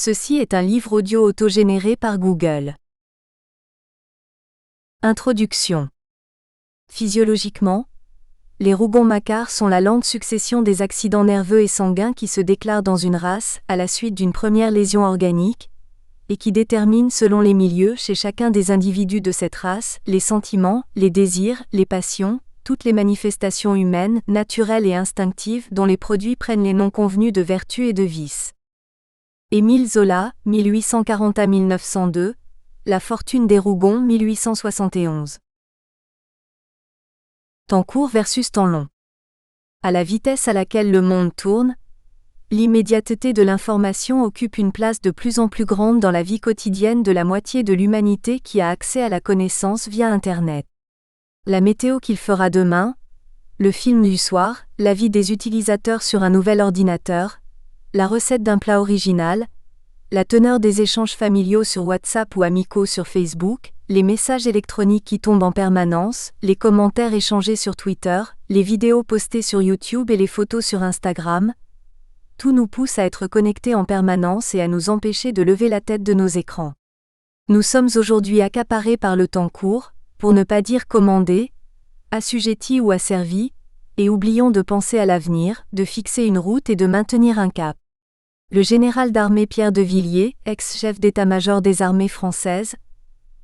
Ceci est un livre audio autogénéré par Google. Introduction. Physiologiquement, les Rougon-Macquart sont la lente succession des accidents nerveux et sanguins qui se déclarent dans une race à la suite d'une première lésion organique, et qui déterminent selon les milieux chez chacun des individus de cette race, les sentiments, les désirs, les passions, toutes les manifestations humaines, naturelles et instinctives dont les produits prennent les noms convenus de vertu et de vice. Émile Zola, 1840 à 1902, La fortune des Rougon, 1871. Temps court versus temps long. À la vitesse à laquelle le monde tourne, l'immédiateté de l'information occupe une place de plus en plus grande dans la vie quotidienne de la moitié de l'humanité qui a accès à la connaissance via Internet. La météo qu'il fera demain, le film du soir, l'avis des utilisateurs sur un nouvel ordinateur, la recette d'un plat original, la teneur des échanges familiaux sur WhatsApp ou amicaux sur Facebook, les messages électroniques qui tombent en permanence, les commentaires échangés sur Twitter, les vidéos postées sur YouTube et les photos sur Instagram, tout nous pousse à être connectés en permanence et à nous empêcher de lever la tête de nos écrans. Nous sommes aujourd'hui accaparés par le temps court, pour ne pas dire commandés, assujettis ou asservis, et oublions de penser à l'avenir, de fixer une route et de maintenir un cap. Le général d'armée Pierre de Villiers, ex-chef d'état-major des armées françaises,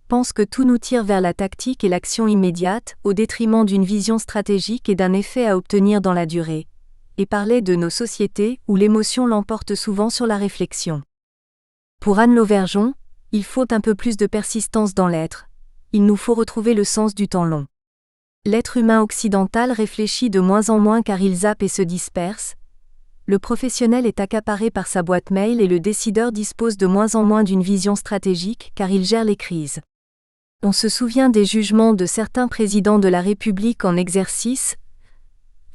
pense que tout nous tire vers la tactique et l'action immédiate, au détriment d'une vision stratégique et d'un effet à obtenir dans la durée, et parlait de nos sociétés où l'émotion l'emporte souvent sur la réflexion. Pour Anne Lauvergeon, il faut un peu plus de persistance dans l'être, il nous faut retrouver le sens du temps long. L'être humain occidental réfléchit de moins en moins car il zappe et se disperse, le professionnel est accaparé par sa boîte mail et le décideur dispose de moins en moins d'une vision stratégique car il gère les crises. On se souvient des jugements de certains présidents de la République en exercice,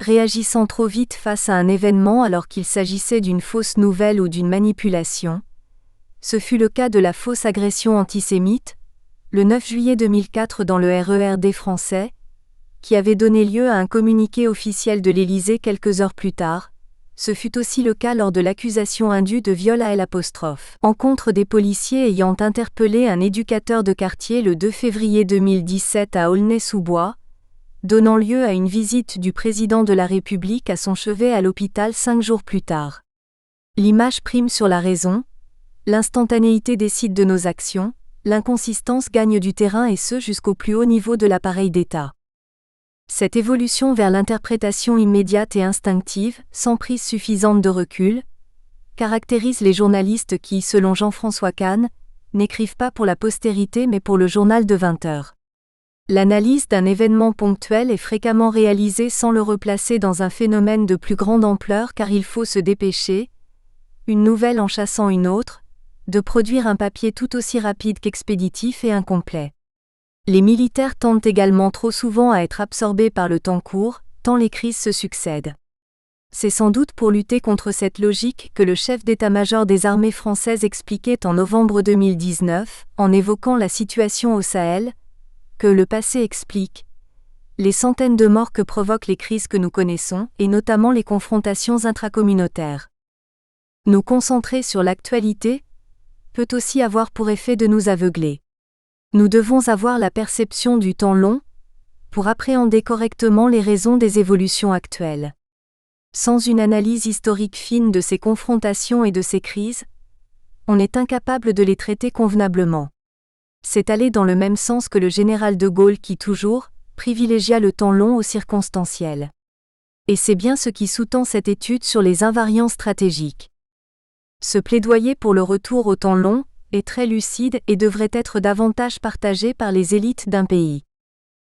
réagissant trop vite face à un événement alors qu'il s'agissait d'une fausse nouvelle ou d'une manipulation. Ce fut le cas de la fausse agression antisémite, le 9 juillet 2004 dans le RER français, qui avait donné lieu à un communiqué officiel de l'Élysée quelques heures plus tard. Ce fut aussi le cas lors de l'accusation indue de viol à L'. Encontre des policiers ayant interpellé un éducateur de quartier le 2 février 2017 à Aulnay-sous-Bois, donnant lieu à une visite du président de la République à son chevet à l'hôpital 5 jours plus tard. L'image prime sur la raison, l'instantanéité décide de nos actions, l'inconsistance gagne du terrain et ce jusqu'au plus haut niveau de l'appareil d'État. Cette évolution vers l'interprétation immédiate et instinctive, sans prise suffisante de recul, caractérise les journalistes qui, selon Jean-François Kahn, n'écrivent pas pour la postérité mais pour le journal de 20 heures. L'analyse d'un événement ponctuel est fréquemment réalisée sans le replacer dans un phénomène de plus grande ampleur car il faut se dépêcher, une nouvelle en chassant une autre, de produire un papier tout aussi rapide qu'expéditif et incomplet. Les militaires tendent également trop souvent à être absorbés par le temps court, tant les crises se succèdent. C'est sans doute pour lutter contre cette logique que le chef d'état-major des armées françaises expliquait en novembre 2019, en évoquant la situation au Sahel, que le passé explique les centaines de morts que provoquent les crises que nous connaissons, et notamment les confrontations intracommunautaires. Nous concentrer sur l'actualité peut aussi avoir pour effet de nous aveugler. Nous devons avoir la perception du temps long pour appréhender correctement les raisons des évolutions actuelles. Sans une analyse historique fine de ces confrontations et de ces crises, on est incapable de les traiter convenablement. C'est aller dans le même sens que le général de Gaulle qui toujours privilégia le temps long au circonstanciel. Et c'est bien ce qui sous-tend cette étude sur les invariants stratégiques. Ce plaidoyer pour le retour au temps long est très lucide et devrait être davantage partagé par les élites d'un pays.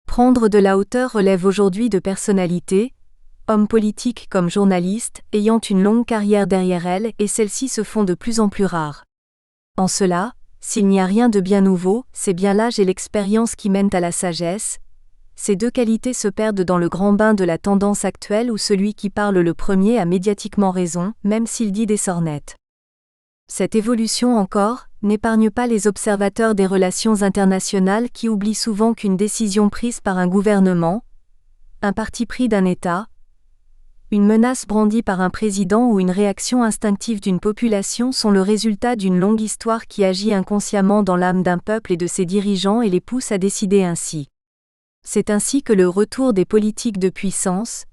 Prendre de la hauteur relève aujourd'hui de personnalités, hommes politiques comme journalistes, ayant une longue carrière derrière elles et celles-ci se font de plus en plus rares. En cela, s'il n'y a rien de bien nouveau, c'est bien l'âge et l'expérience qui mènent à la sagesse. Ces deux qualités se perdent dans le grand bain de la tendance actuelle où celui qui parle le premier a médiatiquement raison, même s'il dit des sornettes. Cette évolution encore n'épargne pas les observateurs des relations internationales qui oublient souvent qu'une décision prise par un gouvernement, un parti pris d'un État, Une menace brandie par un président ou une réaction instinctive d'une population sont le résultat d'une longue histoire qui agit inconsciemment dans l'âme d'un peuple et de ses dirigeants et les pousse à décider ainsi. C'est ainsi que le retour des politiques de puissance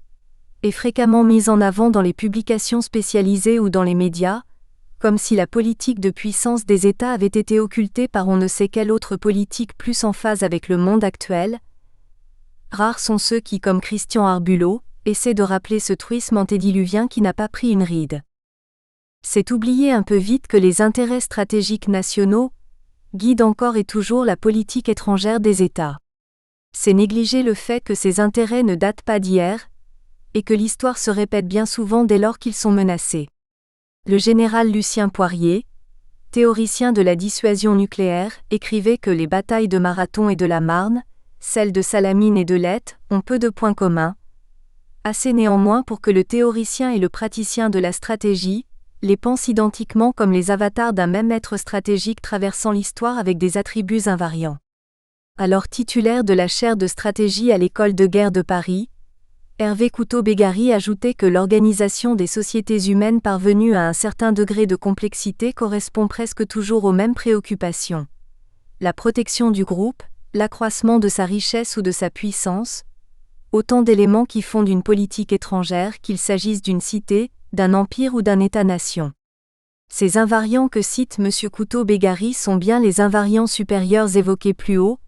est fréquemment mis en avant dans les publications spécialisées ou dans les médias, comme si la politique de puissance des États avait été occultée par on ne sait quelle autre politique plus en phase avec le monde actuel. Rares sont ceux qui, comme Christian Arbulot, essaient de rappeler ce truisme antédiluvien qui n'a pas pris une ride. C'est oublier un peu vite que les intérêts stratégiques nationaux guident encore et toujours la politique étrangère des États. C'est négliger le fait que ces intérêts ne datent pas d'hier, et que l'histoire se répète bien souvent dès lors qu'ils sont menacés. Le général Lucien Poirier, théoricien de la dissuasion nucléaire, écrivait que les batailles de Marathon et de la Marne, celles de Salamine et de Leyte, ont peu de points communs. Assez néanmoins pour que le théoricien et le praticien de la stratégie les pensent identiquement comme les avatars d'un même être stratégique traversant l'histoire avec des attributs invariants. Alors titulaire de la chaire de stratégie à l'École de guerre de Paris, Hervé Couteau-Bégary ajoutait que l'organisation des sociétés humaines parvenues à un certain degré de complexité correspond presque toujours aux mêmes préoccupations. La protection du groupe, l'accroissement de sa richesse ou de sa puissance, autant d'éléments qui fondent une politique étrangère, qu'il s'agisse d'une cité, d'un empire ou d'un État-nation. Ces invariants que cite M. Couteau-Bégary sont bien les invariants supérieurs évoqués plus haut,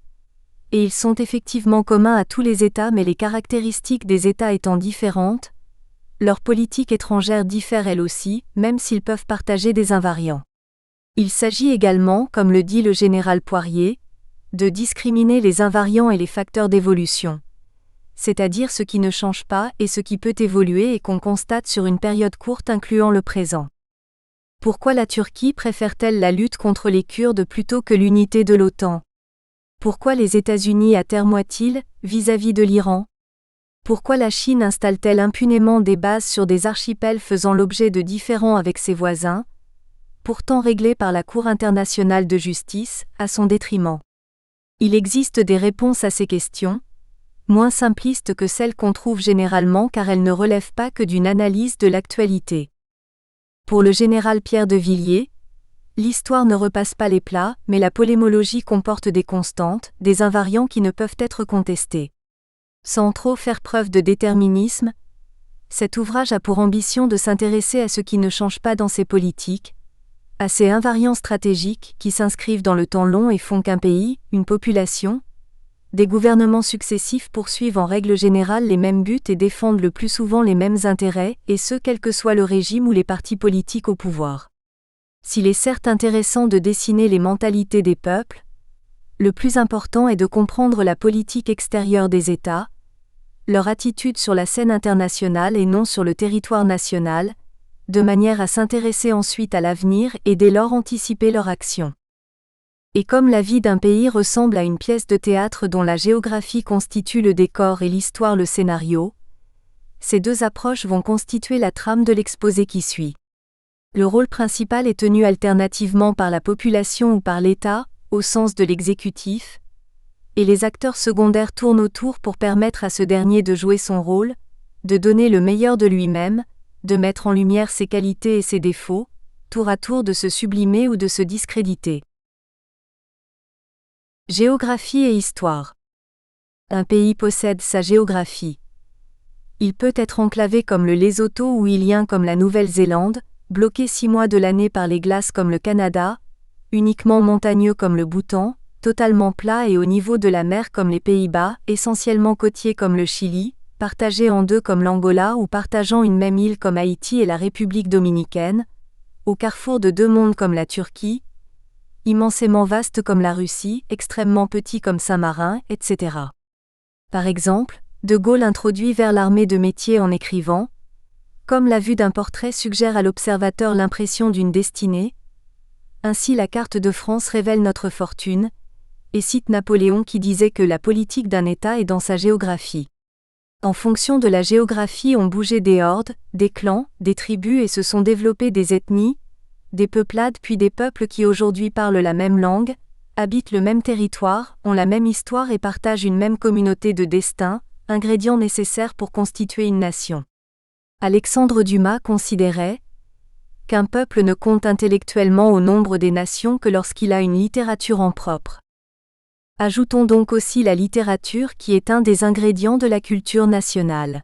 et ils sont effectivement communs à tous les États, mais les caractéristiques des États étant différentes, leur politique étrangère diffère elle aussi, même s'ils peuvent partager des invariants. Il s'agit également, comme le dit le général Poirier, de discriminer les invariants et les facteurs d'évolution, c'est-à-dire ce qui ne change pas et ce qui peut évoluer et qu'on constate sur une période courte incluant le présent. Pourquoi la Turquie préfère-t-elle la lutte contre les Kurdes plutôt que l'unité de l'OTAN ? Pourquoi les États-Unis attermoient-ils vis-à-vis de l'Iran ? Pourquoi la Chine installe-t-elle impunément des bases sur des archipels faisant l'objet de différends avec ses voisins, pourtant réglés par la Cour internationale de justice, à son détriment ? Il existe des réponses à ces questions, moins simplistes que celles qu'on trouve généralement car elles ne relèvent pas que d'une analyse de l'actualité. Pour le général Pierre de Villiers, l'histoire ne repasse pas les plats, mais la polémologie comporte des constantes, des invariants qui ne peuvent être contestés. Sans trop faire preuve de déterminisme, cet ouvrage a pour ambition de s'intéresser à ce qui ne change pas dans ses politiques, à ces invariants stratégiques qui s'inscrivent dans le temps long et font qu'un pays, une population, des gouvernements successifs poursuivent en règle générale les mêmes buts et défendent le plus souvent les mêmes intérêts, et ce quel que soit le régime ou les partis politiques au pouvoir. S'il est certes intéressant de dessiner les mentalités des peuples, le plus important est de comprendre la politique extérieure des États, leur attitude sur la scène internationale et non sur le territoire national, de manière à s'intéresser ensuite à l'avenir et dès lors anticiper leur action. Et comme la vie d'un pays ressemble à une pièce de théâtre dont la géographie constitue le décor et l'histoire le scénario, ces deux approches vont constituer la trame de l'exposé qui suit. Le rôle principal est tenu alternativement par la population ou par l'État, au sens de l'exécutif, et les acteurs secondaires tournent autour pour permettre à ce dernier de jouer son rôle, de donner le meilleur de lui-même, de mettre en lumière ses qualités et ses défauts, tour à tour de se sublimer ou de se discréditer. Géographie et histoire. Un pays possède sa géographie. Il peut être enclavé comme le Lesotho ou îlien comme la Nouvelle-Zélande, bloqué 6 mois de l'année par les glaces comme le Canada, uniquement montagneux comme le Bhoutan, totalement plat et au niveau de la mer comme les Pays-Bas, essentiellement côtier comme le Chili, partagé en deux comme l'Angola ou partageant une même île comme Haïti et la République dominicaine, au carrefour de deux mondes comme la Turquie, immensément vaste comme la Russie, extrêmement petit comme Saint-Marin, etc. Par exemple, De Gaulle introduit vers l'armée de métier en écrivant « Comme la vue d'un portrait suggère à l'observateur l'impression d'une destinée, ainsi la carte de France révèle notre fortune », et cite Napoléon qui disait que la politique d'un État est dans sa géographie. En fonction de la géographie ont bougé des hordes, des clans, des tribus et se sont développées des ethnies, des peuplades puis des peuples qui aujourd'hui parlent la même langue, habitent le même territoire, ont la même histoire et partagent une même communauté de destin, ingrédients nécessaires pour constituer une nation. Alexandre Dumas considérait qu'un peuple ne compte intellectuellement au nombre des nations que lorsqu'il a une littérature en propre. Ajoutons donc aussi la littérature qui est un des ingrédients de la culture nationale.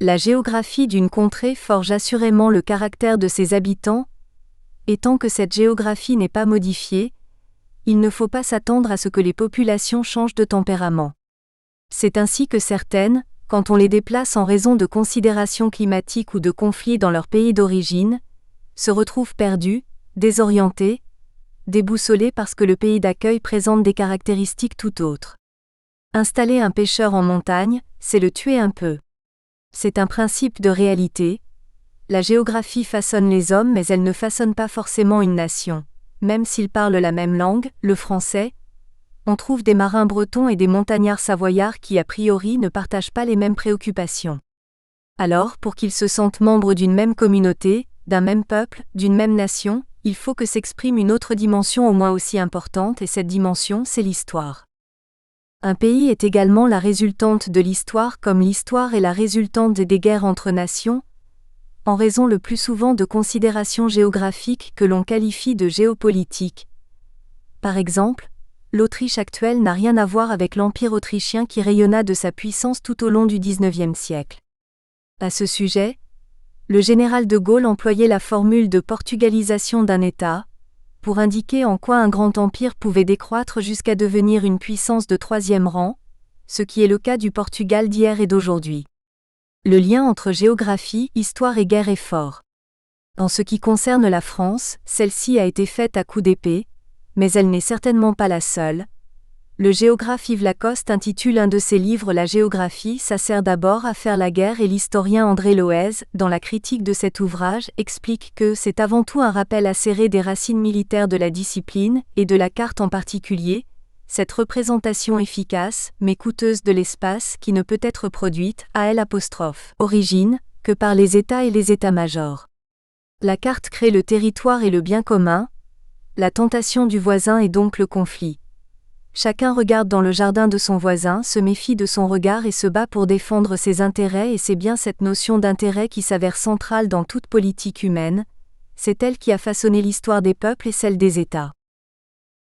La géographie d'une contrée forge assurément le caractère de ses habitants, et tant que cette géographie n'est pas modifiée, il ne faut pas s'attendre à ce que les populations changent de tempérament. C'est ainsi que certaines, quand on les déplace en raison de considérations climatiques ou de conflits dans leur pays d'origine, se retrouvent perdues, désorientées, déboussolées parce que le pays d'accueil présente des caractéristiques tout autres. Installer un pêcheur en montagne, c'est le tuer un peu. C'est un principe de réalité. La géographie façonne les hommes mais elle ne façonne pas forcément une nation. Même s'ils parlent la même langue, le français, on trouve des marins bretons et des montagnards savoyards qui a priori ne partagent pas les mêmes préoccupations. Alors, pour qu'ils se sentent membres d'une même communauté, d'un même peuple, d'une même nation, il faut que s'exprime une autre dimension au moins aussi importante et cette dimension, c'est l'histoire. Un pays est également la résultante de l'histoire comme l'histoire est la résultante des guerres entre nations, en raison le plus souvent de considérations géographiques que l'on qualifie de géopolitiques. Par exemple, l'Autriche actuelle n'a rien à voir avec l'Empire autrichien qui rayonna de sa puissance tout au long du XIXe siècle. À ce sujet, le général de Gaulle employait la formule de portugalisation d'un État, pour indiquer en quoi un grand empire pouvait décroître jusqu'à devenir une puissance de troisième rang, ce qui est le cas du Portugal d'hier et d'aujourd'hui. Le lien entre géographie, histoire et guerre est fort. En ce qui concerne la France, celle-ci a été faite à coups d'épée, mais elle n'est certainement pas la seule. Le géographe Yves Lacoste intitule un de ses livres La géographie, ça sert d'abord à faire la guerre et l'historien André Loez, dans la critique de cet ouvrage, explique que c'est avant tout un rappel acéré des racines militaires de la discipline, et de la carte en particulier, cette représentation efficace, mais coûteuse de l'espace qui ne peut être produite, à origine, que par les États et les états-majors. La carte crée le territoire et le bien commun, la tentation du voisin est donc le conflit. Chacun regarde dans le jardin de son voisin, se méfie de son regard et se bat pour défendre ses intérêts et c'est bien cette notion d'intérêt qui s'avère centrale dans toute politique humaine, c'est elle qui a façonné l'histoire des peuples et celle des États.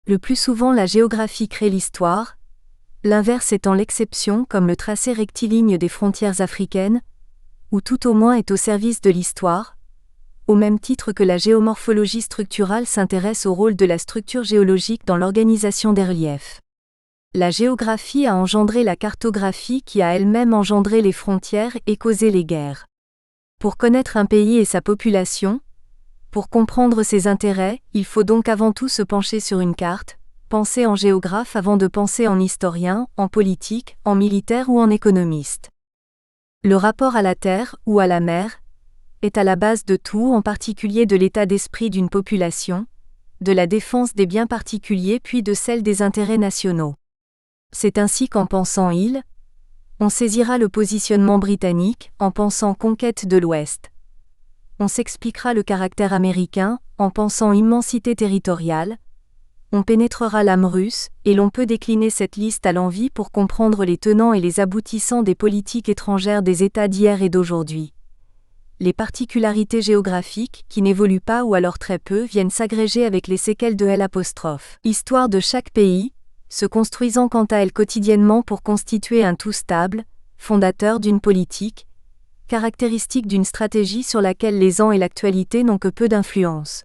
Le plus souvent la géographie crée l'histoire, l'inverse étant l'exception comme le tracé rectiligne des frontières africaines, ou tout au moins est au service de l'histoire, au même titre que la géomorphologie structurale s'intéresse au rôle de la structure géologique dans l'organisation des reliefs. La géographie a engendré la cartographie qui a elle-même engendré les frontières et causé les guerres. Pour connaître un pays et sa population, pour comprendre ses intérêts, il faut donc avant tout se pencher sur une carte, penser en géographe avant de penser en historien, en politique, en militaire ou en économiste. Le rapport à la terre, ou à la mer, est à la base de tout, en particulier de l'état d'esprit d'une population, de la défense des biens particuliers puis de celle des intérêts nationaux. C'est ainsi qu'en pensant île, on saisira le positionnement britannique, en pensant conquête de l'Ouest. On s'expliquera le caractère américain, en pensant immensité territoriale. On pénétrera l'âme russe, et l'on peut décliner cette liste à l'envi pour comprendre les tenants et les aboutissants des politiques étrangères des États d'hier et d'aujourd'hui. Les particularités géographiques, qui n'évoluent pas ou alors très peu, viennent s'agréger avec les séquelles de L'. Histoire de chaque pays, se construisant quant à elle quotidiennement pour constituer un tout stable, fondateur d'une politique, caractéristique d'une stratégie sur laquelle les ans et l'actualité n'ont que peu d'influence.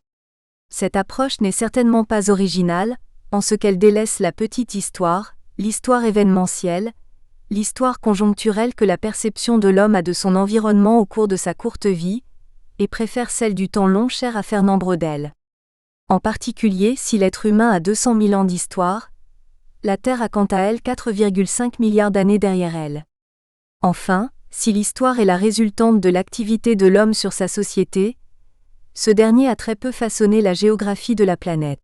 Cette approche n'est certainement pas originale, en ce qu'elle délaisse la petite histoire, l'histoire événementielle, l'histoire conjoncturelle que la perception de l'homme a de son environnement au cours de sa courte vie, et préfère celle du temps long chère à Fernand Braudel. En particulier si l'être humain a 200 000 ans d'histoire, la Terre a quant à elle 4,5 milliards d'années derrière elle. Enfin, si l'histoire est la résultante de l'activité de l'homme sur sa société, ce dernier a très peu façonné la géographie de la planète.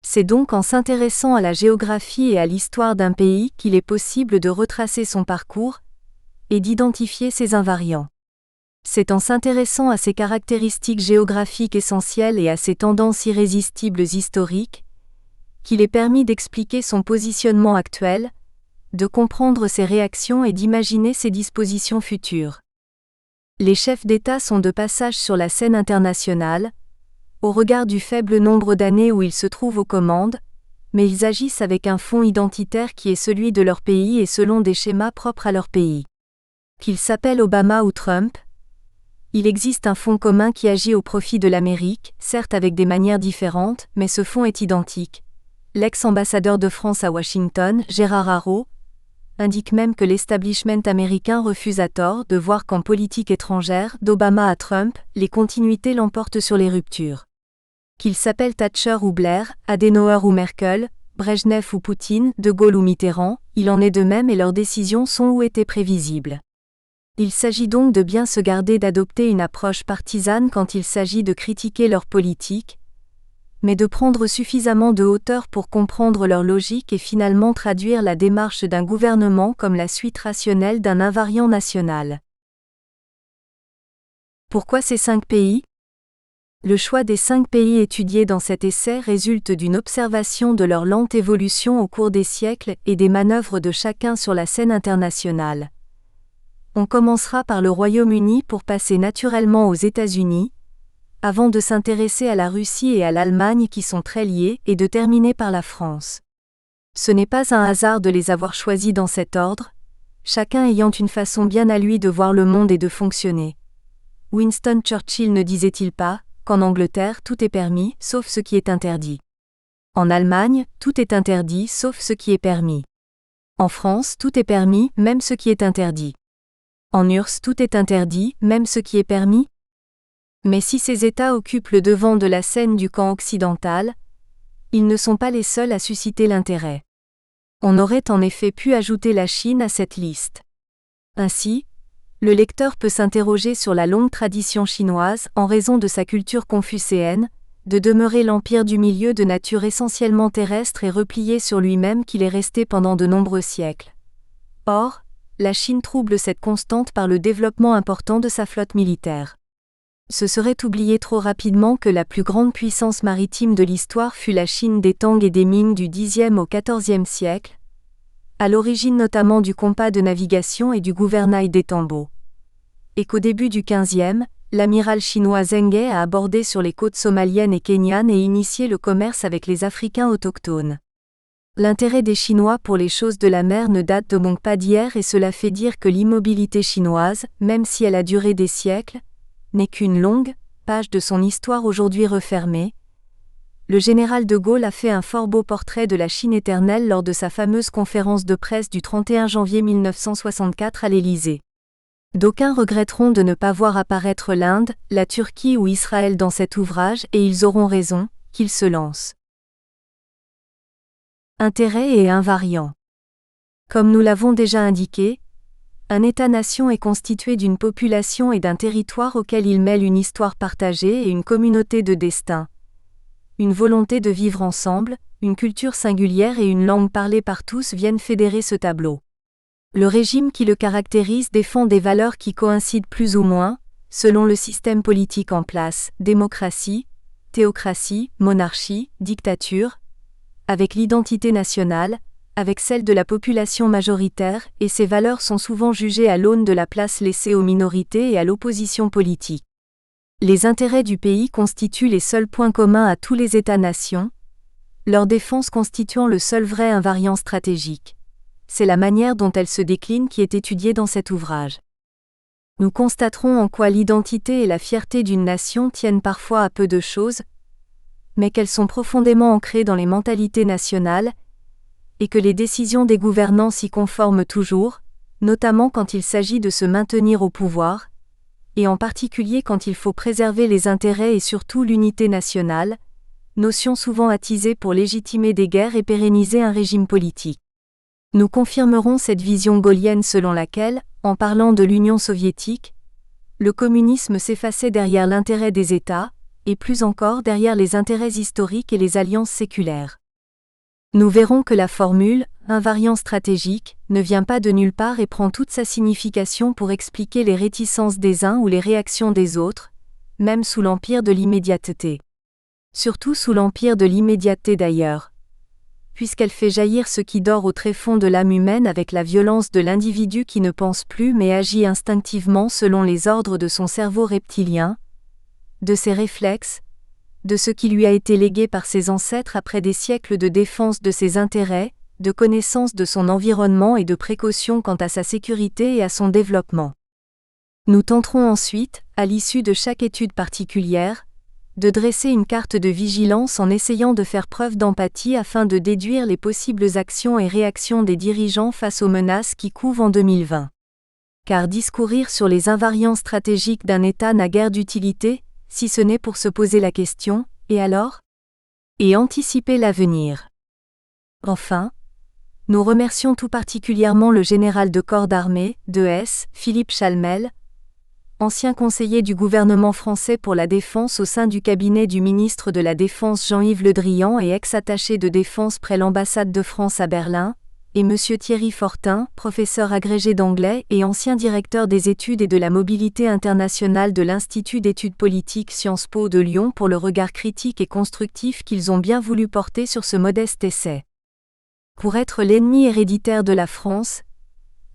C'est donc en s'intéressant à la géographie et à l'histoire d'un pays qu'il est possible de retracer son parcours et d'identifier ses invariants. C'est en s'intéressant à ses caractéristiques géographiques essentielles et à ses tendances irrésistibles historiques qu'il est permis d'expliquer son positionnement actuel, de comprendre ses réactions et d'imaginer ses dispositions futures. Les chefs d'État sont de passage sur la scène internationale, au regard du faible nombre d'années où ils se trouvent aux commandes, mais ils agissent avec un fond identitaire qui est celui de leur pays et selon des schémas propres à leur pays. Qu'ils s'appellent Obama ou Trump, il existe un fond commun qui agit au profit de l'Amérique, certes avec des manières différentes, mais ce fond est identique. L'ex-ambassadeur de France à Washington, Gérard Haro, indique même que l'establishment américain refuse à tort de voir qu'en politique étrangère, d'Obama à Trump, les continuités l'emportent sur les ruptures. Qu'ils s'appellent Thatcher ou Blair, Adenauer ou Merkel, Brejnev ou Poutine, De Gaulle ou Mitterrand, il en est de même et leurs décisions sont ou étaient prévisibles. Il s'agit donc de bien se garder d'adopter une approche partisane quand il s'agit de critiquer leur politique, mais de prendre suffisamment de hauteur pour comprendre leur logique et finalement traduire la démarche d'un gouvernement comme la suite rationnelle d'un invariant national. Pourquoi ces 5 pays ? Le choix des 5 pays étudiés dans cet essai résulte d'une observation de leur lente évolution au cours des siècles et des manœuvres de chacun sur la scène internationale. On commencera par le Royaume-Uni pour passer naturellement aux États-Unis, avant de s'intéresser à la Russie et à l'Allemagne qui sont très liées et de terminer par la France. Ce n'est pas un hasard de les avoir choisis dans cet ordre, chacun ayant une façon bien à lui de voir le monde et de fonctionner. Winston Churchill ne disait-il pas qu'en Angleterre tout est permis, sauf ce qui est interdit. En Allemagne, tout est interdit, sauf ce qui est permis. En France, tout est permis, même ce qui est interdit. En URSS, tout est interdit, même ce qui est permis. Mais si ces États occupent le devant de la scène du camp occidental, ils ne sont pas les seuls à susciter l'intérêt. On aurait en effet pu ajouter la Chine à cette liste. Ainsi, le lecteur peut s'interroger sur la longue tradition chinoise en raison de sa culture confucéenne, de demeurer l'empire du milieu de nature essentiellement terrestre et replié sur lui-même qu'il est resté pendant de nombreux siècles. Or, la Chine trouble cette constante par le développement important de sa flotte militaire. Ce serait oublier trop rapidement que la plus grande puissance maritime de l'histoire fut la Chine des Tang et des Ming du Xe au XIVe siècle, à l'origine notamment du compas de navigation et du gouvernail des tambours. Et qu'au début du XVe, l'amiral chinois Zheng He a abordé sur les côtes somaliennes et kenyanes et initié le commerce avec les Africains autochtones. L'intérêt des Chinois pour les choses de la mer ne date donc pas d'hier et cela fait dire que l'immobilité chinoise, même si elle a duré des siècles, n'est qu'une longue page de son histoire aujourd'hui refermée. Le général de Gaulle a fait un fort beau portrait de la Chine éternelle lors de sa fameuse conférence de presse du 31 janvier 1964 à l'Élysée. D'aucuns regretteront de ne pas voir apparaître l'Inde, la Turquie ou Israël dans cet ouvrage et ils auront raison, qu'ils se lancent. Intérêt et invariant. Comme nous l'avons déjà indiqué, un État-nation est constitué d'une population et d'un territoire auquel il mêle une histoire partagée et une communauté de destin. Une volonté de vivre ensemble, une culture singulière et une langue parlée par tous viennent fédérer ce tableau. Le régime qui le caractérise défend des valeurs qui coïncident plus ou moins, selon le système politique en place, démocratie, théocratie, monarchie, dictature, avec l'identité nationale, avec celle de la population majoritaire, et ces valeurs sont souvent jugées à l'aune de la place laissée aux minorités et à l'opposition politique. Les intérêts du pays constituent les seuls points communs à tous les États-nations, leur défense constituant le seul vrai invariant stratégique. C'est la manière dont elle se décline qui est étudiée dans cet ouvrage. Nous constaterons en quoi l'identité et la fierté d'une nation tiennent parfois à peu de choses, mais qu'elles sont profondément ancrées dans les mentalités nationales, et que les décisions des gouvernants s'y conforment toujours, notamment quand il s'agit de se maintenir au pouvoir, et en particulier quand il faut préserver les intérêts et surtout l'unité nationale, notion souvent attisée pour légitimer des guerres et pérenniser un régime politique. Nous confirmerons cette vision gaullienne selon laquelle, en parlant de l'Union soviétique, le communisme s'effaçait derrière l'intérêt des États, et plus encore derrière les intérêts historiques et les alliances séculaires. Nous verrons que la formule « invariant stratégique » ne vient pas de nulle part et prend toute sa signification pour expliquer les réticences des uns ou les réactions des autres, même sous l'empire de l'immédiateté. Surtout sous l'empire de l'immédiateté d'ailleurs. puisqu'elle fait jaillir ce qui dort au tréfonds de l'âme humaine avec la violence de l'individu qui ne pense plus mais agit instinctivement selon les ordres de son cerveau reptilien, de ses réflexes, de ce qui lui a été légué par ses ancêtres après des siècles de défense de ses intérêts, de connaissance de son environnement et de précaution quant à sa sécurité et à son développement. Nous tenterons ensuite, à l'issue de chaque étude particulière, de dresser une carte de vigilance en essayant de faire preuve d'empathie afin de déduire les possibles actions et réactions des dirigeants face aux menaces qui couvent en 2020. Car discourir sur les invariants stratégiques d'un État n'a guère d'utilité, si ce n'est pour se poser la question, et alors ? Et anticiper l'avenir. Enfin, nous remercions tout particulièrement le général de corps d'armée, d'ES, Philippe Chalmel, ancien conseiller du gouvernement français pour la défense au sein du cabinet du ministre de la Défense Jean-Yves Le Drian et ex-attaché de défense près l'ambassade de France à Berlin, et M. Thierry Fortin, professeur agrégé d'anglais et ancien directeur des études et de la mobilité internationale de l'Institut d'études politiques Sciences Po de Lyon pour le regard critique et constructif qu'ils ont bien voulu porter sur ce modeste essai. Pour être l'ennemi héréditaire de la France,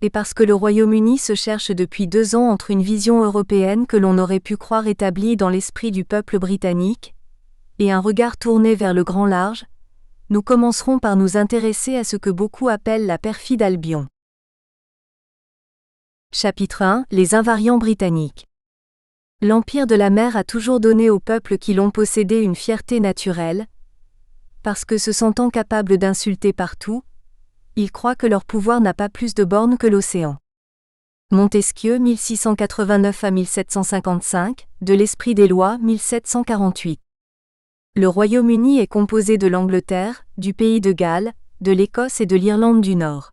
et parce que le Royaume-Uni se cherche depuis 2 ans entre une vision européenne que l'on aurait pu croire établie dans l'esprit du peuple britannique, et un regard tourné vers le grand large, nous commencerons par nous intéresser à ce que beaucoup appellent la perfide Albion. Chapitre 1 : Les invariants britanniques. L'Empire de la mer a toujours donné aux peuples qui l'ont possédé une fierté naturelle, parce que se sentant capables d'insulter partout, ils croient que leur pouvoir n'a pas plus de bornes que l'océan. Montesquieu 1689 à 1755, de l'Esprit des lois 1748. Le Royaume-Uni est composé de l'Angleterre, du Pays de Galles, de l'Écosse et de l'Irlande du Nord.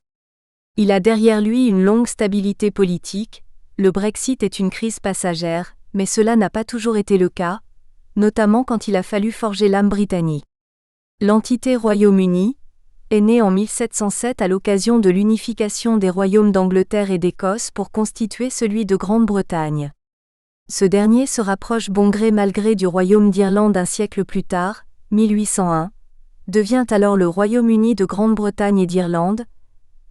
Il a derrière lui une longue stabilité politique, le Brexit est une crise passagère, mais cela n'a pas toujours été le cas, notamment quand il a fallu forger l'âme britannique. L'entité Royaume-Uni est née en 1707 à l'occasion de l'unification des royaumes d'Angleterre et d'Écosse pour constituer celui de Grande-Bretagne. Ce dernier se rapproche bon gré mal gré du royaume d'Irlande un siècle plus tard, 1801, devient alors le Royaume-Uni de Grande-Bretagne et d'Irlande,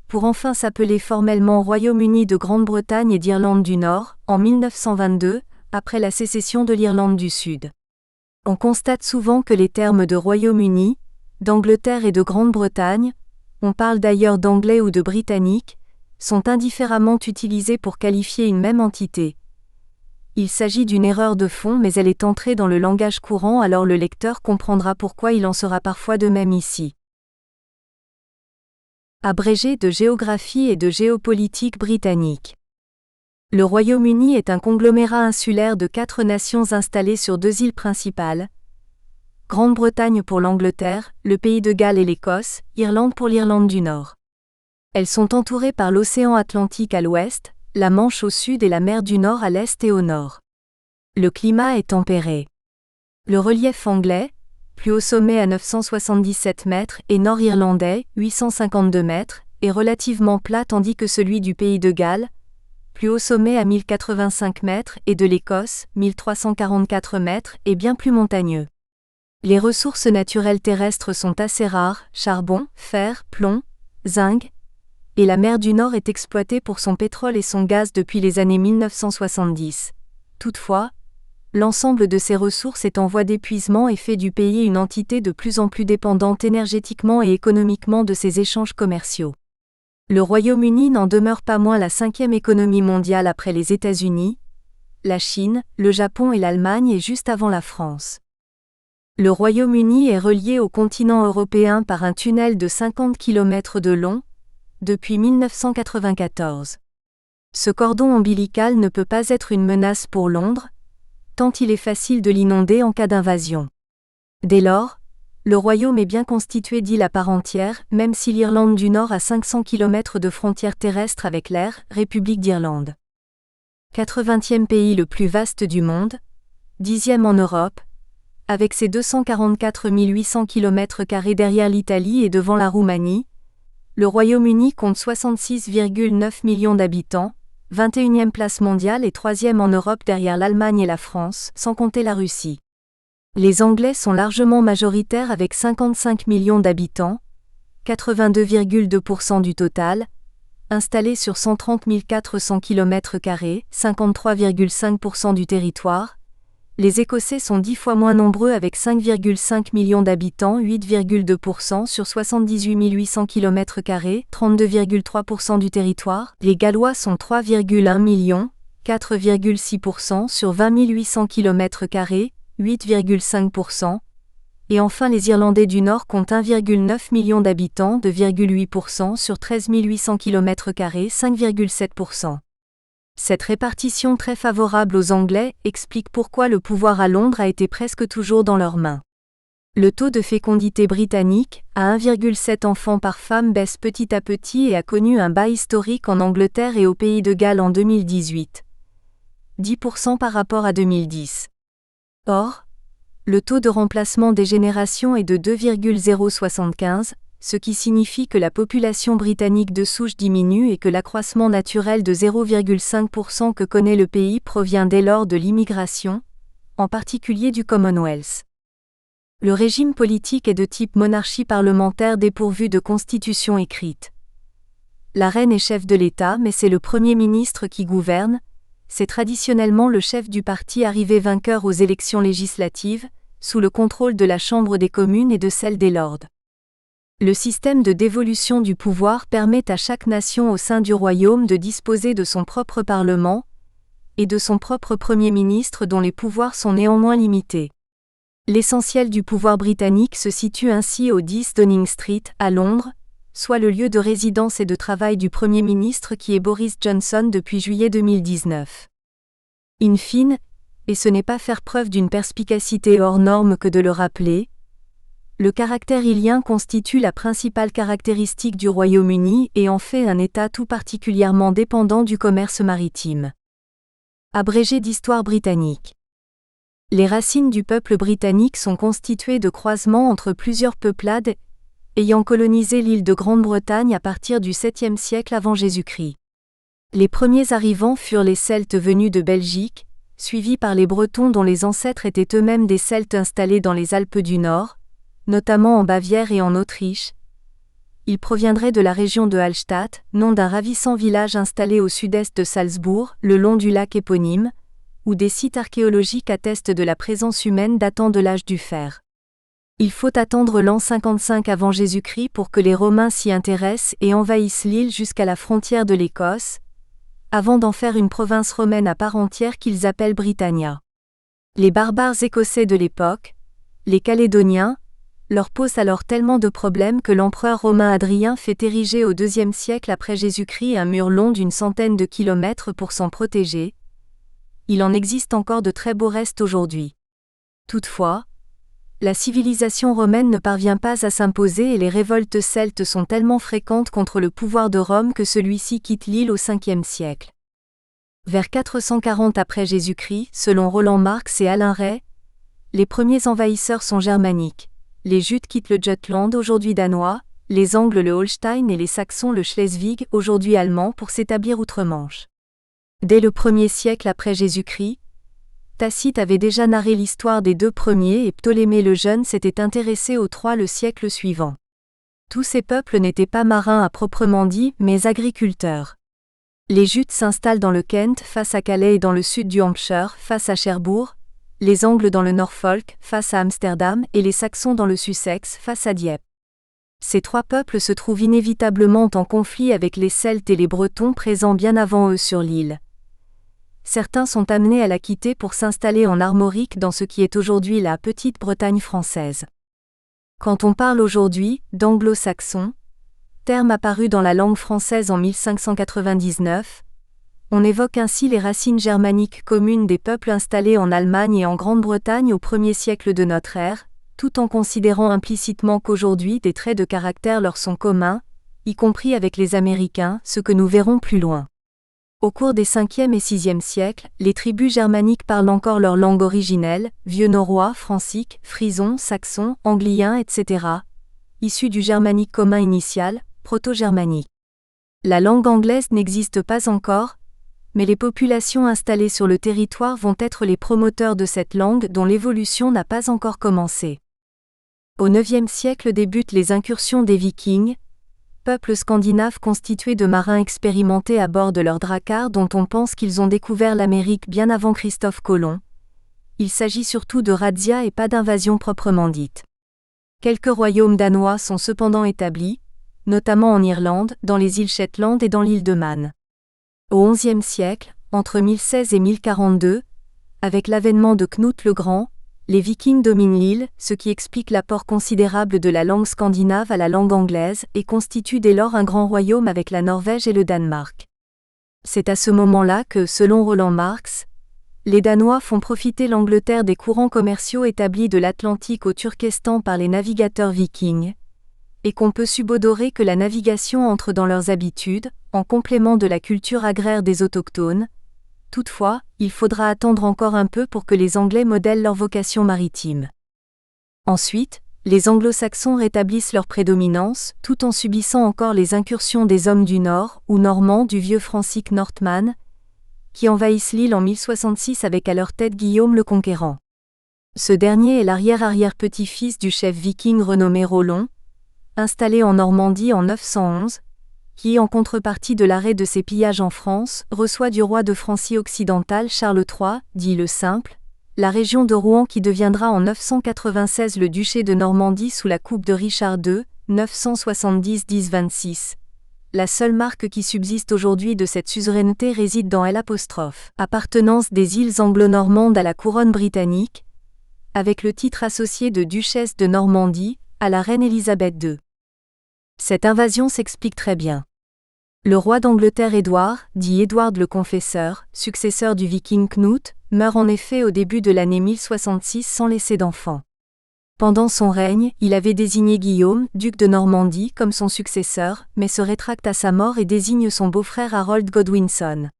pour enfin s'appeler formellement Royaume-Uni de Grande-Bretagne et d'Irlande du Nord, en 1922, après la sécession de l'Irlande du Sud. On constate souvent que les termes de Royaume-Uni, d'Angleterre et de Grande-Bretagne, on parle d'ailleurs d'anglais ou de britannique, sont indifféremment utilisés pour qualifier une même entité. Il s'agit d'une erreur de fond mais elle est entrée dans le langage courant alors le lecteur comprendra pourquoi il en sera parfois de même ici. Abrégé de géographie et de géopolitique britannique. Le Royaume-Uni est un conglomérat insulaire de 4 nations installées sur 2 îles principales, Grande-Bretagne pour l'Angleterre, le Pays de Galles et l'Écosse, Irlande pour l'Irlande du Nord. Elles sont entourées par l'océan Atlantique à l'ouest, la Manche au sud et la mer du Nord à l'est et au nord. Le climat est tempéré. Le relief anglais, plus haut sommet à 977 mètres et nord-irlandais, 852 mètres, est relativement plat tandis que celui du Pays de Galles, plus haut sommet à 1085 mètres et de l'Écosse, 1344 mètres, est bien plus montagneux. Les ressources naturelles terrestres sont assez rares, charbon, fer, plomb, zinc, et la mer du Nord est exploitée pour son pétrole et son gaz depuis les années 1970. Toutefois, l'ensemble de ces ressources est en voie d'épuisement et fait du pays une entité de plus en plus dépendante énergétiquement et économiquement de ses échanges commerciaux. Le Royaume-Uni n'en demeure pas moins la 5e économie mondiale après les États-Unis, la Chine, le Japon et l'Allemagne et juste avant la France. Le Royaume-Uni est relié au continent européen par un tunnel de 50 km de long, depuis 1994. Ce cordon ombilical ne peut pas être une menace pour Londres, tant il est facile de l'inonder en cas d'invasion. Dès lors, le royaume est bien constitué d'îles à part entière, même si l'Irlande du Nord a 500 km de frontière terrestre avec l'ERE, République d'Irlande. 80e pays le plus vaste du monde, 10e en Europe, avec ses 244 800 km² derrière l'Italie et devant la Roumanie, le Royaume-Uni compte 66,9 millions d'habitants, 21e place mondiale et 3e en Europe derrière l'Allemagne et la France, sans compter la Russie. Les Anglais sont largement majoritaires avec 55 millions d'habitants, 82,2% du total, installés sur 130 400 km², 53,5% du territoire. Les Écossais sont 10 fois moins nombreux avec 5,5 millions d'habitants, 8,2% sur 78 800 km², 32,3% du territoire. Les Gallois sont 3,1 millions, 4,6% sur 20 800 km², 8,5%. Et enfin les Irlandais du Nord comptent 1,9 million d'habitants, 2,8% sur 13 800 km², 5,7%. Cette répartition très favorable aux Anglais explique pourquoi le pouvoir à Londres a été presque toujours dans leurs mains. Le taux de fécondité britannique, à 1,7 enfants par femme, baisse petit à petit et a connu un bas historique en Angleterre et au Pays de Galles en 2018. 10% par rapport à 2010. Or, le taux de remplacement des générations est de 2,075, ce qui signifie que la population britannique de souche diminue et que l'accroissement naturel de 0,5% que connaît le pays provient dès lors de l'immigration, en particulier du Commonwealth. Le régime politique est de type monarchie parlementaire dépourvu de constitution écrite. La reine est chef de l'État mais c'est le Premier ministre qui gouverne, c'est traditionnellement le chef du parti arrivé vainqueur aux élections législatives, sous le contrôle de la Chambre des communes et de celle des Lords. Le système de dévolution du pouvoir permet à chaque nation au sein du royaume de disposer de son propre parlement et de son propre Premier ministre dont les pouvoirs sont néanmoins limités. L'essentiel du pouvoir britannique se situe ainsi au 10 Downing Street, à Londres, soit le lieu de résidence et de travail du Premier ministre qui est Boris Johnson depuis juillet 2019. In fine, et ce n'est pas faire preuve d'une perspicacité hors norme que de le rappeler, le caractère ilien constitue la principale caractéristique du Royaume-Uni et en fait un État tout particulièrement dépendant du commerce maritime. Abrégé d'histoire britannique. Les racines du peuple britannique sont constituées de croisements entre plusieurs peuplades ayant colonisé l'île de Grande-Bretagne à partir du 7e siècle avant Jésus-Christ. Les premiers arrivants furent les Celtes venus de Belgique, suivis par les Bretons dont les ancêtres étaient eux-mêmes des Celtes installés dans les Alpes du Nord, notamment en Bavière et en Autriche. Ils proviendraient de la région de Hallstatt, nom d'un ravissant village installé au sud-est de Salzbourg, le long du lac éponyme, où des sites archéologiques attestent de la présence humaine datant de l'âge du fer. Il faut attendre l'an 55 avant Jésus-Christ pour que les Romains s'y intéressent et envahissent l'île jusqu'à la frontière de l'Écosse, avant d'en faire une province romaine à part entière qu'ils appellent Britannia. Les barbares écossais de l'époque, les Calédoniens, leur posent alors tellement de problèmes que l'empereur romain Hadrien fait ériger au IIe siècle après Jésus-Christ un mur long d'une centaine de kilomètres pour s'en protéger. Il en existe encore de très beaux restes aujourd'hui. Toutefois, la civilisation romaine ne parvient pas à s'imposer et les révoltes celtes sont tellement fréquentes contre le pouvoir de Rome que celui-ci quitte l'île au Ve siècle. Vers 440 après Jésus-Christ, selon Roland Marx et Alain Ray, les premiers envahisseurs sont germaniques. Les Jutes quittent le Jutland, aujourd'hui danois, les Angles le Holstein et les Saxons le Schleswig, aujourd'hui allemand, pour s'établir outre-Manche. Dès le 1er siècle après Jésus-Christ, Tacite avait déjà narré l'histoire des deux premiers et Ptolémée le Jeune s'était intéressé aux trois le siècle suivant. Tous ces peuples n'étaient pas marins à proprement dit, mais agriculteurs. Les Jutes s'installent dans le Kent face à Calais et dans le sud du Hampshire face à Cherbourg, les Angles dans le Norfolk face à Amsterdam et les Saxons dans le Sussex face à Dieppe. Ces trois peuples se trouvent inévitablement en conflit avec les Celtes et les Bretons présents bien avant eux sur l'île. Certains sont amenés à la quitter pour s'installer en Armorique dans ce qui est aujourd'hui la Petite-Bretagne française. Quand on parle aujourd'hui d'anglo-saxon, terme apparu dans la langue française en 1599, on évoque ainsi les racines germaniques communes des peuples installés en Allemagne et en Grande-Bretagne au 1er siècle de notre ère, tout en considérant implicitement qu'aujourd'hui des traits de caractère leur sont communs, y compris avec les Américains, ce que nous verrons plus loin. Au cours des 5e et 6e siècles, les tribus germaniques parlent encore leur langue originelle, vieux norrois, francique, frison, saxon, anglien, etc., issus du germanique commun initial, proto-germanique. La langue anglaise n'existe pas encore, mais les populations installées sur le territoire vont être les promoteurs de cette langue dont l'évolution n'a pas encore commencé. Au IXe siècle débutent les incursions des Vikings, peuple scandinave constitué de marins expérimentés à bord de leurs dracars dont on pense qu'ils ont découvert l'Amérique bien avant Christophe Colomb. Il s'agit surtout de razzias et pas d'invasion proprement dite. Quelques royaumes danois sont cependant établis, notamment en Irlande, dans les îles Shetland et dans l'île de Man. Au XIe siècle, entre 1016 et 1042, avec l'avènement de Knut le Grand, les Vikings dominent l'île, ce qui explique l'apport considérable de la langue scandinave à la langue anglaise et constitue dès lors un grand royaume avec la Norvège et le Danemark. C'est à ce moment-là que, selon Roland Marx, les Danois font profiter l'Angleterre des courants commerciaux établis de l'Atlantique au Turkestan par les navigateurs vikings, et qu'on peut subodorer que la navigation entre dans leurs habitudes, en complément de la culture agraire des autochtones. Toutefois, il faudra attendre encore un peu pour que les Anglais modèlent leur vocation maritime. Ensuite, les Anglo-Saxons rétablissent leur prédominance, tout en subissant encore les incursions des hommes du Nord, ou Normands du vieux Francique Northman, qui envahissent l'île en 1066 avec à leur tête Guillaume le Conquérant. Ce dernier est l'arrière-arrière-petit-fils du chef viking renommé Rollon, installé en Normandie en 911, qui, en contrepartie de l'arrêt de ses pillages en France, reçoit du roi de Francie occidentale Charles III, dit le Simple, la région de Rouen qui deviendra en 996 le duché de Normandie sous la coupe de Richard II, 970-1026. La seule marque qui subsiste aujourd'hui de cette suzeraineté réside dans L', appartenance des îles anglo-normandes à la couronne britannique, avec le titre associé de duchesse de Normandie, à la reine Élisabeth II. Cette invasion s'explique très bien. Le roi d'Angleterre Édouard, dit Édouard le Confesseur, successeur du viking Knut, meurt en effet au début de l'année 1066 sans laisser d'enfant. Pendant son règne, il avait désigné Guillaume, duc de Normandie, comme son successeur, mais se rétracte à sa mort et désigne son beau-frère Harold Godwinson.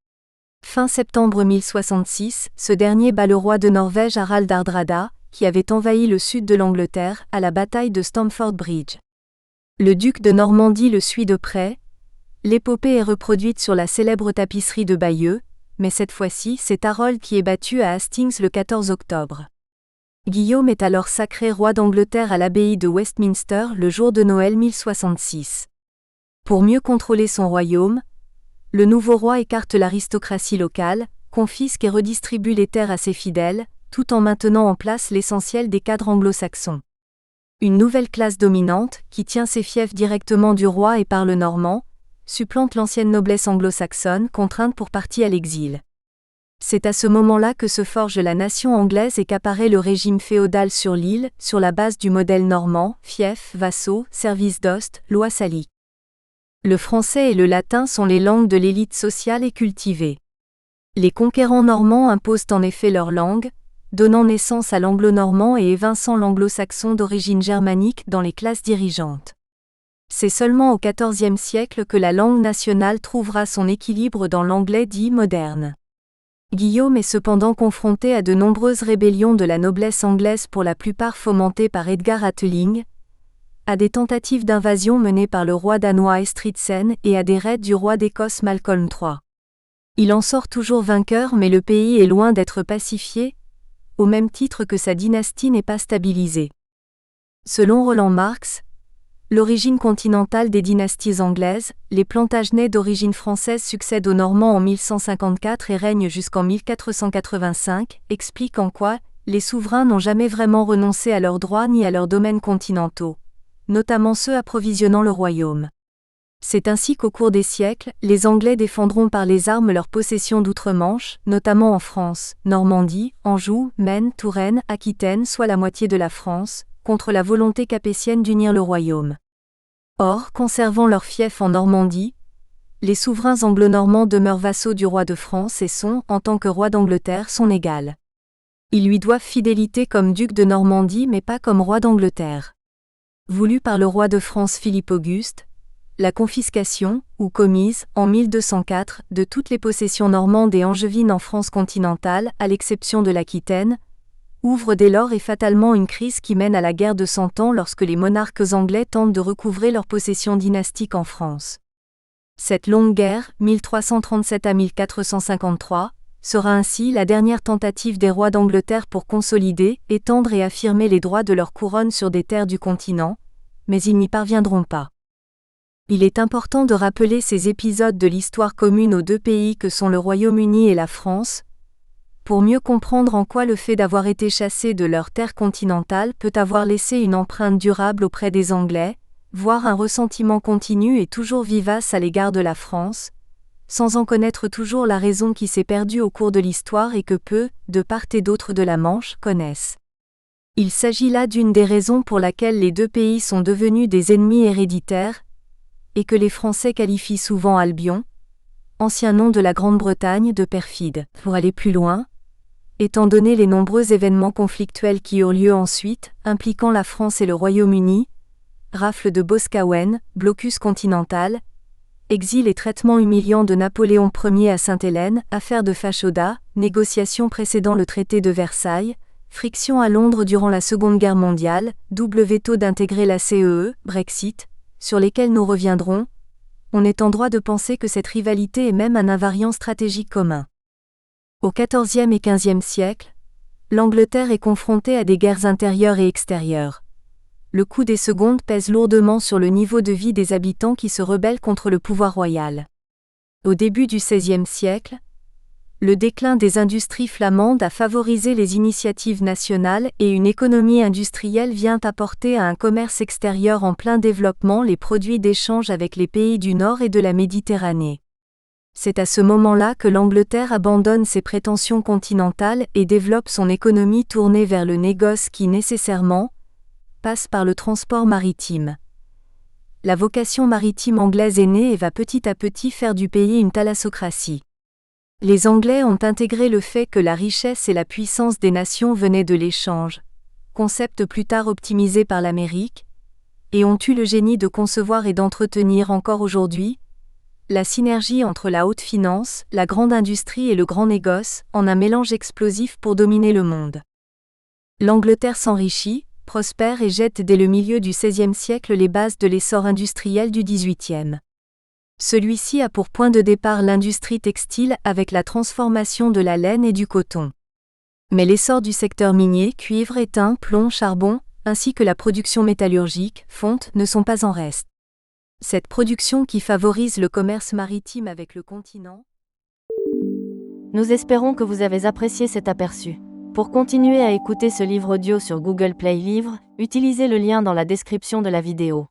Fin septembre 1066, ce dernier bat le roi de Norvège Harald Hardrada, qui avait envahi le sud de l'Angleterre, à la bataille de Stamford Bridge. Le duc de Normandie le suit de près. L'épopée est reproduite sur la célèbre tapisserie de Bayeux, mais cette fois-ci, c'est Harold qui est battu à Hastings le 14 octobre. Guillaume est alors sacré roi d'Angleterre à l'abbaye de Westminster le jour de Noël 1066. Pour mieux contrôler son royaume, le nouveau roi écarte l'aristocratie locale, confisque et redistribue les terres à ses fidèles, tout en maintenant en place l'essentiel des cadres anglo-saxons. Une nouvelle classe dominante, qui tient ses fiefs directement du roi et parle normand, supplante l'ancienne noblesse anglo-saxonne, contrainte pour partie à l'exil. C'est à ce moment-là que se forge la nation anglaise et qu'apparaît le régime féodal sur l'île, sur la base du modèle normand, fiefs, vassaux, services d'ost, loi salique. Le français et le latin sont les langues de l'élite sociale et cultivée. Les conquérants normands imposent en effet leur langue, donnant naissance à l'anglo-normand et évinçant l'anglo-saxon d'origine germanique dans les classes dirigeantes. C'est seulement au XIVe siècle que la langue nationale trouvera son équilibre dans l'anglais dit moderne. Guillaume est cependant confronté à de nombreuses rébellions de la noblesse anglaise pour la plupart fomentées par Edgar Atheling, à des tentatives d'invasion menées par le roi danois Estridsson et à des raids du roi d'Écosse Malcolm III. Il en sort toujours vainqueur mais le pays est loin d'être pacifié, au même titre que sa dynastie n'est pas stabilisée. Selon Roland Marx, l'origine continentale des dynasties anglaises, les Plantagenets d'origine française succèdent aux Normands en 1154 et règnent jusqu'en 1485, explique en quoi les souverains n'ont jamais vraiment renoncé à leurs droits ni à leurs domaines continentaux, notamment ceux approvisionnant le royaume. C'est ainsi qu'au cours des siècles, les Anglais défendront par les armes leurs possessions d'outre-Manche, notamment en France, Normandie, Anjou, Maine, Touraine, Aquitaine, soit la moitié de la France, contre la volonté capétienne d'unir le royaume. Or, conservant leur fief en Normandie, les souverains anglo-normands demeurent vassaux du roi de France et sont, en tant que roi d'Angleterre, son égal. Ils lui doivent fidélité comme duc de Normandie mais pas comme roi d'Angleterre. Voulu par le roi de France Philippe Auguste, la confiscation, ou commise, en 1204, de toutes les possessions normandes et angevines en France continentale, à l'exception de l'Aquitaine, ouvre dès lors et fatalement une crise qui mène à la guerre de Cent Ans lorsque les monarques anglais tentent de recouvrer leurs possessions dynastiques en France. Cette longue guerre, 1337 à 1453, sera ainsi la dernière tentative des rois d'Angleterre pour consolider, étendre et affirmer les droits de leur couronne sur des terres du continent, mais ils n'y parviendront pas. Il est important de rappeler ces épisodes de l'histoire commune aux deux pays que sont le Royaume-Uni et la France, pour mieux comprendre en quoi le fait d'avoir été chassés de leur terre continentale peut avoir laissé une empreinte durable auprès des Anglais, voire un ressentiment continu et toujours vivace à l'égard de la France, sans en connaître toujours la raison qui s'est perdue au cours de l'histoire et que peu, de part et d'autre de la Manche, connaissent. Il s'agit là d'une des raisons pour laquelle les deux pays sont devenus des ennemis héréditaires, et que les Français qualifient souvent Albion, ancien nom de la Grande-Bretagne, de perfide. Pour aller plus loin, étant donné les nombreux événements conflictuels qui eurent lieu ensuite, impliquant la France et le Royaume-Uni, rafle de Boscawen, blocus continental, exil et traitement humiliant de Napoléon Ier à Sainte-Hélène, affaire de Fachoda, négociations précédant le traité de Versailles, friction à Londres durant la Seconde Guerre mondiale, double veto d'intégrer la CEE, Brexit, sur lesquels nous reviendrons, on est en droit de penser que cette rivalité est même un invariant stratégique commun. Au XIVe et XVe siècle, l'Angleterre est confrontée à des guerres intérieures et extérieures. Le coût des secondes pèse lourdement sur le niveau de vie des habitants qui se rebellent contre le pouvoir royal. Au début du XVIe siècle, le déclin des industries flamandes a favorisé les initiatives nationales et une économie industrielle vient apporter à un commerce extérieur en plein développement les produits d'échange avec les pays du Nord et de la Méditerranée. C'est à ce moment-là que l'Angleterre abandonne ses prétentions continentales et développe son économie tournée vers le négoce qui nécessairement passe par le transport maritime. La vocation maritime anglaise est née et va petit à petit faire du pays une thalassocratie. Les Anglais ont intégré le fait que la richesse et la puissance des nations venaient de l'échange, concept plus tard optimisé par l'Amérique, et ont eu le génie de concevoir et d'entretenir encore aujourd'hui la synergie entre la haute finance, la grande industrie et le grand négoce, en un mélange explosif pour dominer le monde. L'Angleterre s'enrichit, prospère et jette dès le milieu du XVIe siècle les bases de l'essor industriel du XVIIIe. Celui-ci a pour point de départ l'industrie textile avec la transformation de la laine et du coton. Mais l'essor du secteur minier, cuivre, étain, plomb, charbon, ainsi que la production métallurgique, fonte, ne sont pas en reste. Cette production qui favorise le commerce maritime avec le continent. Nous espérons que vous avez apprécié cet aperçu. Pour continuer à écouter ce livre audio sur Google Play Livres, utilisez le lien dans la description de la vidéo.